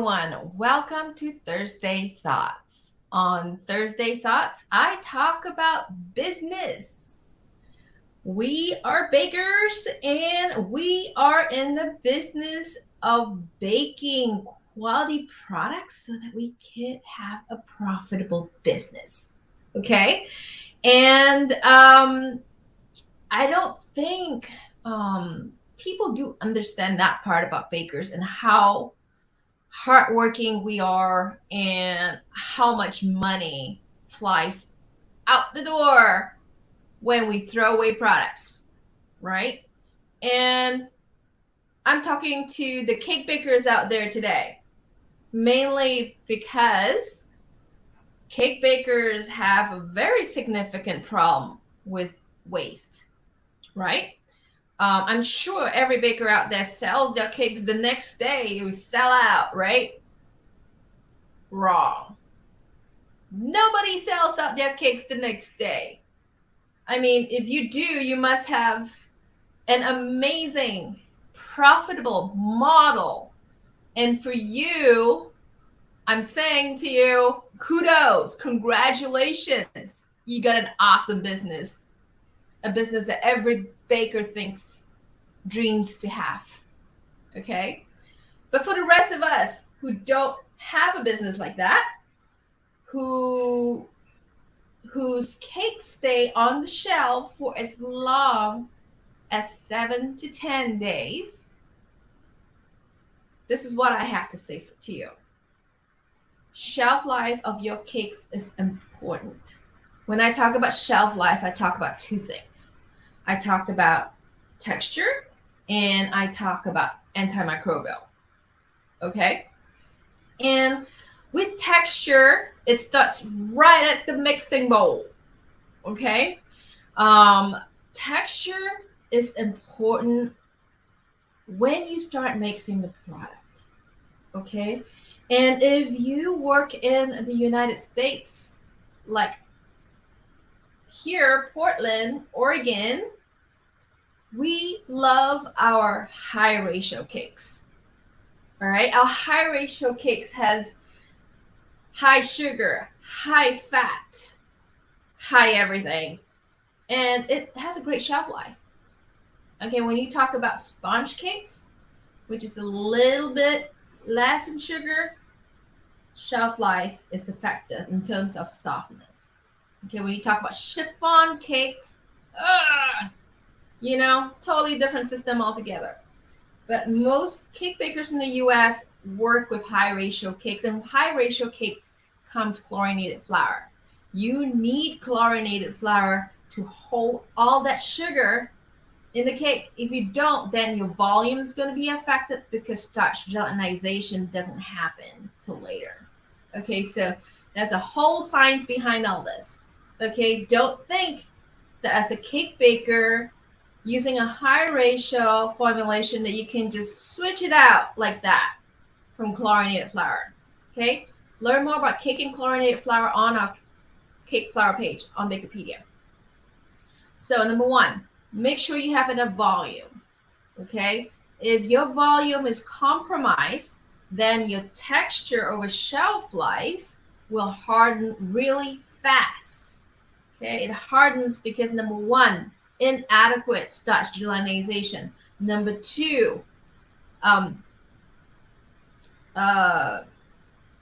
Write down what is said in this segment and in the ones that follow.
everyone. Welcome to Thursday Thoughts. On Thursday Thoughts, I talk about business. We are bakers and we are in the business of baking quality products so that we can have a profitable business. Okay? And I don't think people do understand that part about bakers and how hardworking we are and how much money flies out the door when we throw away products, right? And I'm talking to the cake bakers out there today, mainly because cake bakers have a very significant problem with waste, right? I'm sure every baker out there sells their cakes the next day. You sell out, right? Wrong. Nobody sells out their cakes the next day. I mean, if you do, you must have an amazing, profitable model. And for you, I'm saying to you, kudos, congratulations. You got an awesome business, a business that every baker dreams to have. Okay? But for the rest of us who don't have a business like that, whose cakes stay on the shelf for as long as 7 to 10 days, this is what I have to say to you. Shelf life of your cakes is important. When I talk about shelf life, I talk about two things. I talk about texture and I talk about antimicrobial. Okay? And with texture, it starts right at the mixing bowl. Okay? Texture is important when you start mixing the product. Okay? And if you work in the United States, like here, Portland, Oregon, we love our high ratio cakes. All right? Our high ratio cakes has high sugar, high fat, high everything. And it has a great shelf life. Okay, when you talk about sponge cakes, which is a little bit less in sugar, shelf life is affected in terms of softness. Okay, when you talk about chiffon cakes, totally different system altogether. But most cake bakers in the US work with high ratio cakes, and high ratio cakes comes chlorinated flour. You need chlorinated flour to hold all that sugar in the cake. If you don't, then your volume is going to be affected because starch gelatinization doesn't happen till later. Okay, so there's a whole science behind all this. Okay, don't think that as a cake baker using a high ratio formulation that you can just switch it out like that from chlorinated flour. Okay, learn more about cake and chlorinated flour on our cake flour page on Bakerpedia. So number one, make sure you have enough volume. Okay, if your volume is compromised, then your texture over shelf life will harden really fast. Okay, it hardens because number one, inadequate starch gelatinization. Number two,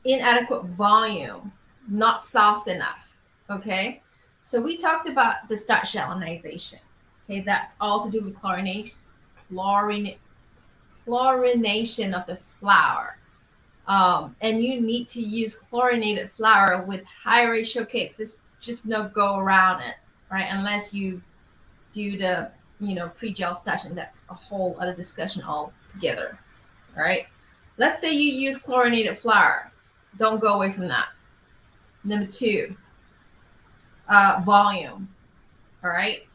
inadequate volume, not soft enough. Okay, so we talked about the starch gelatinization. Okay, that's all to do with chlorination of the flour. And you need to use chlorinated flour with high ratio cakes. There's just no go around it, right? Unless you do the pre-gel starch, and that's a whole other discussion altogether. All right. Let's say you use chlorinated flour. Don't go away from that. Number two, volume. All right.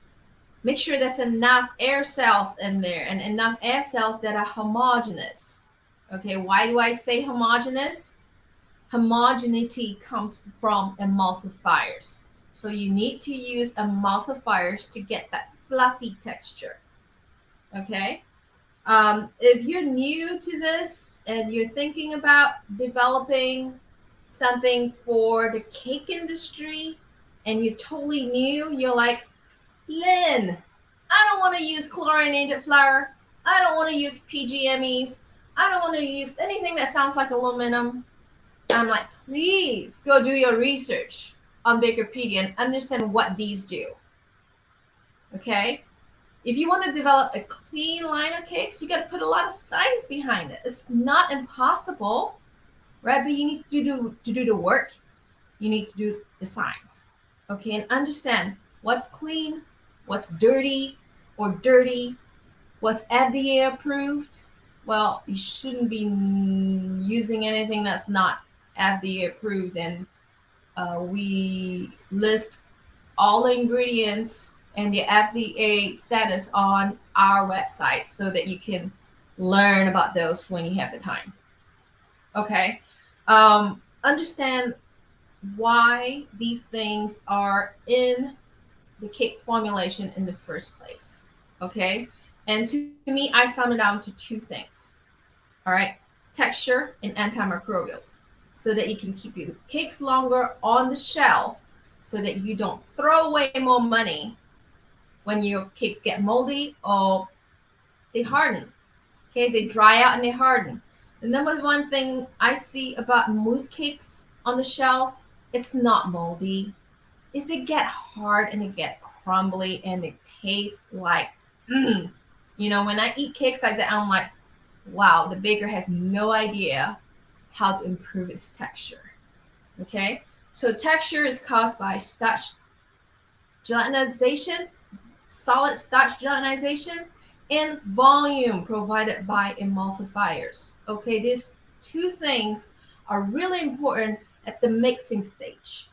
Make sure there's enough air cells in there and enough air cells that are homogeneous. Okay, why do I say homogeneous? Homogeneity comes from emulsifiers. So you need to use emulsifiers to get that fluffy texture. Okay, If you're new to this and you're thinking about developing something for the cake industry and you're totally new, you're like, Lynn, I don't want to use chlorinated flour. I don't want to use PGMEs. I don't want to use anything that sounds like aluminum. I'm like, please go do your research on Bakerpedia and understand what these do. Okay? If you want to develop a clean line of cakes, you got to put a lot of science behind it. It's not impossible, right? But you need to do the work. You need to do the science, okay? And understand what's clean, what's dirty or dirty, what's FDA approved. Well, you shouldn't be using anything that's not FDA approved. And we list all the ingredients and the FDA status on our website so that you can learn about those when you have the time. Okay. Understand why these things are in the cake formulation in the first place. Okay. And to me, I sum it down to two things. All right. Texture and antimicrobials, so that you can keep your cakes longer on the shelf, so that you don't throw away more money when your cakes get moldy or they harden. Okay, they dry out and they harden. The number one thing I see about mousse cakes on the shelf, it's not moldy, is they get hard and they get crumbly and they taste like, you know, when I eat cakes like that, I'm like, wow, the baker has no idea how to improve its texture. Okay, so texture is caused by starch gelatinization, solid starch gelatinization, and volume provided by emulsifiers. Okay, these two things are really important at the mixing stage.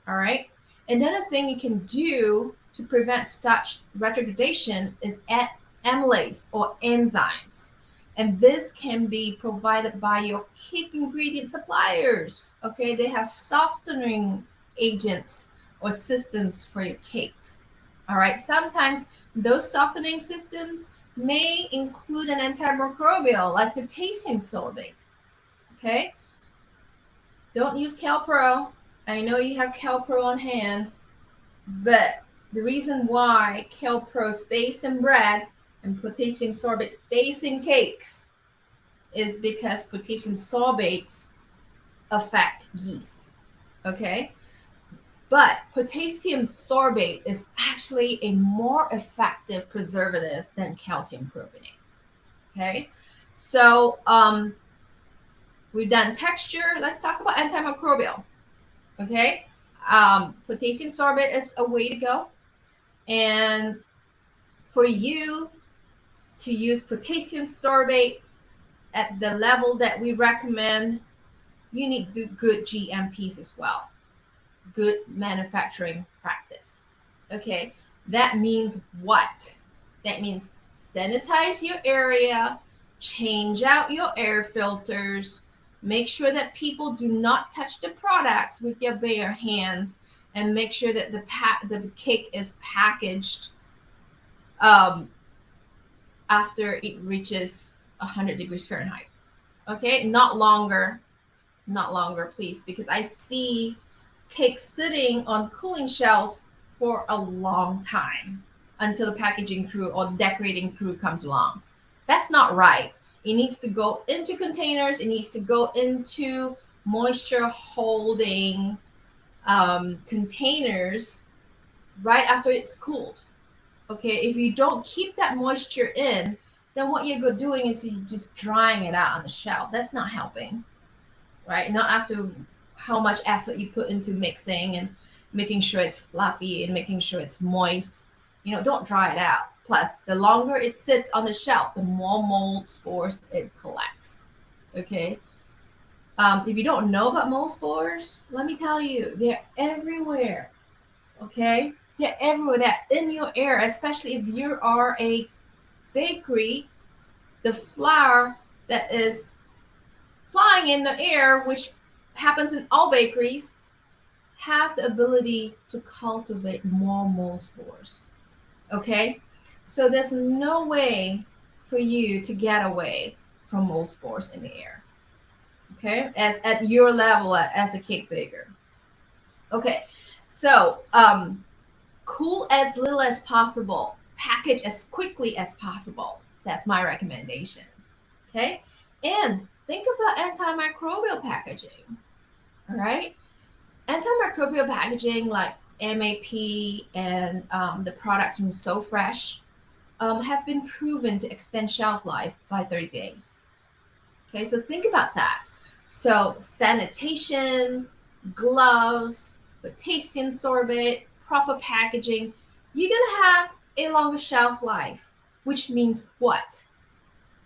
All right. Another thing you can do to prevent starch retrogradation is add amylase or enzymes. And this can be provided by your cake ingredient suppliers. Okay, they have softening agents or systems for your cakes. All right, sometimes those softening systems may include an antimicrobial like potassium sorbet. Okay, don't use Calpro. I know you have Calpro on hand, but the reason why Calpro stays in bread and potassium sorbet stays in cakes is because potassium sorbates affect yeast. Okay, but potassium sorbate is actually a more effective preservative than calcium carbonate. Okay, so we've done texture. Let's talk about antimicrobial. Okay, potassium sorbate is a way to go. And for you to use potassium sorbate at the level that we recommend, you need good GMPs as well. Good manufacturing practice. Okay, that means what? That means sanitize your area, change out your air filters, make sure that people do not touch the products with their bare hands, and make sure that the cake is packaged after it reaches 100 degrees Fahrenheit. Okay, not longer, please, because I see cakes sitting on cooling shelves for a long time until the packaging crew or decorating crew comes along. That's not right. It needs to go into containers. It needs to go into moisture holding containers right after it's cooled. Okay, if you don't keep that moisture in, then what you're doing is you're just drying it out on the shelf. That's not helping, right? Not after how much effort you put into mixing and making sure it's fluffy and making sure it's moist. You know, don't dry it out. Plus, the longer it sits on the shelf, the more mold spores it collects. Okay. If you don't know about mold spores, let me tell you, they're everywhere. Okay, they're everywhere. They're in your air, especially if you are a bakery. The flour that is flying in the air, which happens in all bakeries, have the ability to cultivate more mold spores. Okay, so there's no way for you to get away from mold spores in the air. Okay, as at your level as a cake baker. Okay, so cool as little as possible, package as quickly as possible. That's my recommendation. Okay, and think about antimicrobial packaging. All right, antimicrobial packaging like MAP and the products from So Fresh have been proven to extend shelf life by 30 days. Okay, so think about that. So sanitation, gloves, potassium sorbet, proper packaging, you're gonna have a longer shelf life, which means what?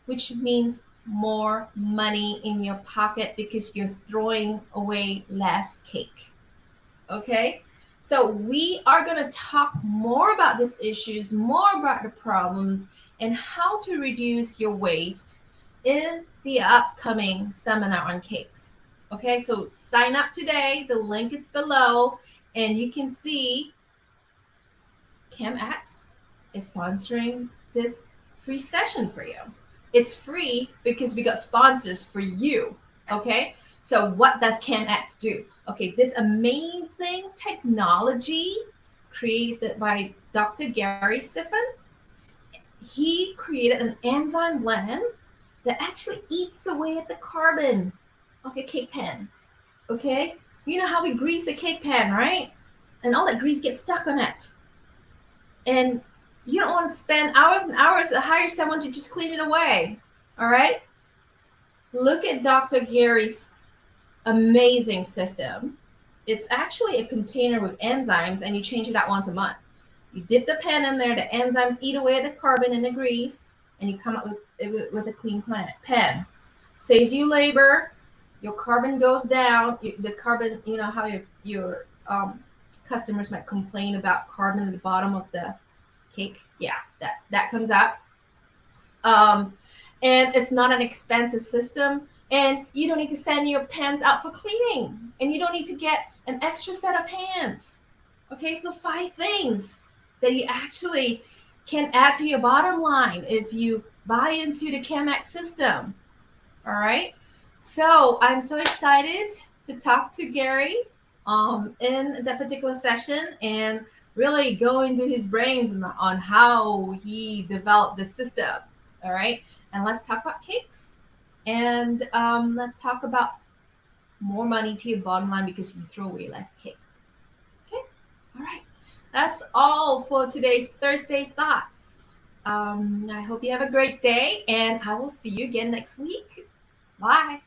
Which means more money in your pocket because you're throwing away less cake. Okay, so we are going to talk more about these issues, more about the problems, and how to reduce your waste in the upcoming seminar on cakes. Okay, so sign up today. The link is below, and you can see ChemX is sponsoring this free session for you. It's free because we got sponsors for you. Okay, so what does ChemX do? Okay, this amazing technology created by Dr. Gary Siffin, he created an enzyme blend that actually eats away at the carbon of your cake pan. Okay, you know how we grease the cake pan, right? And all that grease gets stuck on it. And you don't want to spend hours and hours to hire someone to just clean it away. All right? Look at Dr. Gary's amazing system. It's actually a container with enzymes, and you change it out once a month. You dip the pan in there, the enzymes eat away at the carbon and the grease, and you come up with a clean pan. Saves you labor. Your carbon goes down. The carbon, you know how your customers might complain about carbon at the bottom of the cake. Yeah, that comes out. And it's not an expensive system, and you don't need to send your pans out for cleaning, and you don't need to get an extra set of pans. Okay, so 5 things that you actually can add to your bottom line if you buy into the ChemX system. All right, so I'm so excited to talk to Gary in that particular session and really go into his brains on how he developed the system. All right, and let's talk about cakes, and let's talk about more money to your bottom line because you throw away less cake. Okay, all right, that's all for today's Thursday Thoughts. I hope you have a great day, and I will see you again next week. Bye.